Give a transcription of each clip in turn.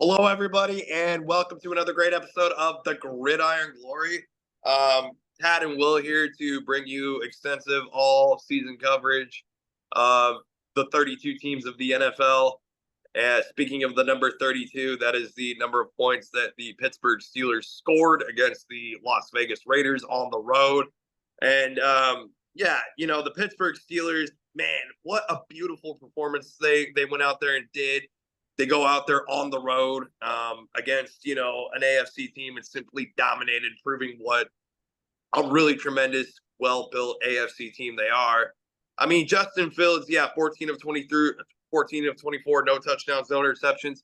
Hello, everybody, and welcome to another great episode of the Gridiron Glory. Tad and Will here to bring you extensive all-season coverage of the 32 teams of the NFL. And speaking of the number 32, that is the number of points that the Pittsburgh Steelers scored against the Las Vegas Raiders on the road. And the Pittsburgh Steelers, man, what a beautiful performance they went out there and did. They go out there on the road against, an AFC team and simply dominated, proving what a really tremendous, well-built AFC team they are. I mean, Justin Fields, 14 of 23, 14 of 24, no touchdowns, no interceptions.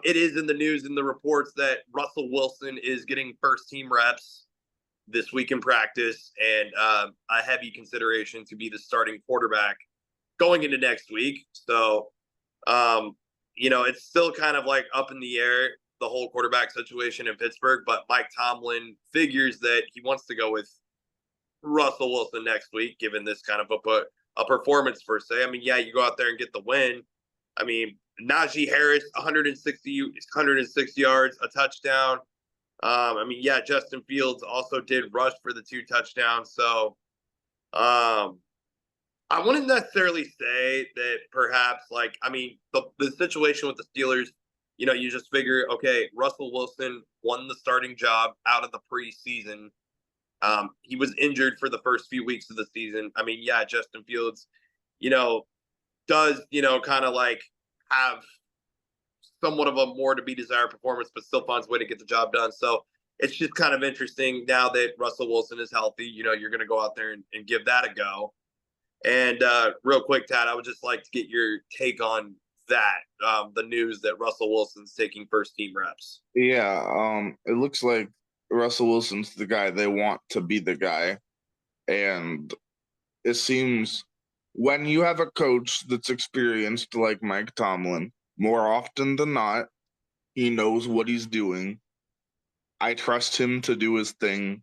It is in the news in the reports that Russell Wilson is getting first-team reps this week in practice and a heavy consideration to be the starting quarterback going into next week. So, it's still kind of like up in the air, the whole quarterback situation in Pittsburgh, but Mike Tomlin figures that he wants to go with Russell Wilson next week, given this kind of a performance per se. I mean, you go out there and get the win. I mean, Najee Harris, 106 yards, a touchdown. Justin Fields also did rush for the 2 touchdowns. So, I wouldn't necessarily say that perhaps the situation with the Steelers, you just figure, okay, Russell Wilson won the starting job out of the preseason. He was injured for the first few weeks of the season. I mean, Justin Fields, does, kind of like have somewhat of a more to be desired performance, but still finds a way to get the job done. So it's just kind of interesting now that Russell Wilson is healthy, you're going to go out there and give that a go. And real quick, Tad, I would just like to get your take on that, the news that Russell Wilson's taking first-team reps. Yeah, it looks like Russell Wilson's the guy they want to be the guy. And it seems when you have a coach that's experienced like Mike Tomlin, more often than not, he knows what he's doing. I trust him to do his thing.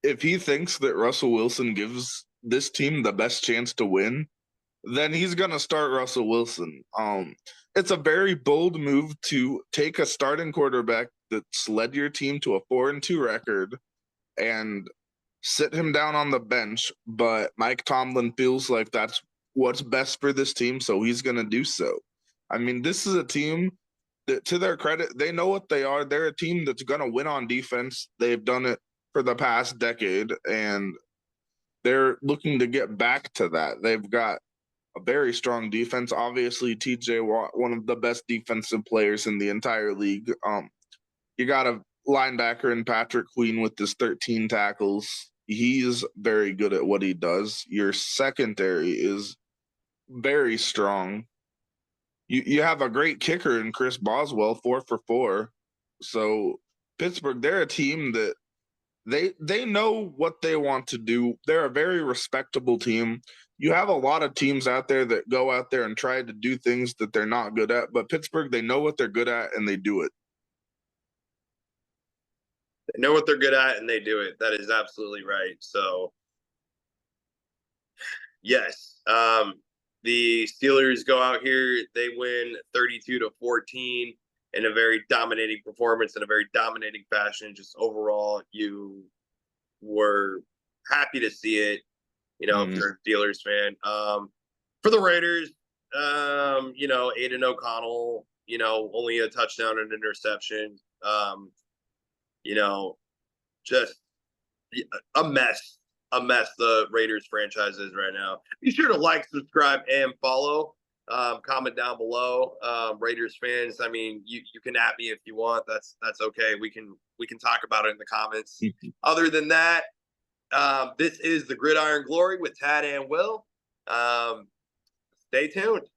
If he thinks that Russell Wilson gives this team the best chance to win, then he's going to start Russell Wilson. It's a very bold move to take a starting quarterback that's led your team to a 4-2 record and sit him down on the bench, but Mike Tomlin feels like that's what's best for this team, so he's going to do so. I mean, this is a team that, to their credit, they know what they are. They're a team that's going to win on defense. They've done it for the past decade, and they're looking to get back to that. They've got a very strong defense. Obviously, TJ Watt, one of the best defensive players in the entire league. You got a linebacker in Patrick Queen with his 13 tackles. He's very good at what he does. Your secondary is very strong. You have a great kicker in Chris Boswell, 4 for 4. So Pittsburgh, they're a team that they know what they want to do. They're a very respectable team. You have a lot of teams out there that go out there and try to do things that they're not good at, but Pittsburgh, they know what they're good at and they do it. They know what they're good at and they do it. That is absolutely right. So, yes, the Steelers go out here. They win 32-14 in a very dominating performance, in a very dominating fashion. Just overall, you were happy to see it, if you're a Steelers fan. For the Raiders, Aiden O'Connell, only a touchdown and interception. Just a mess the Raiders franchise is right now. Be sure to like, subscribe, and follow. Comment down below. Raiders fans, I mean, you can at me if you want. That's okay. We can talk about it in the comments. Other than that, this is the Gridiron Glory with Tad and Will. Stay tuned.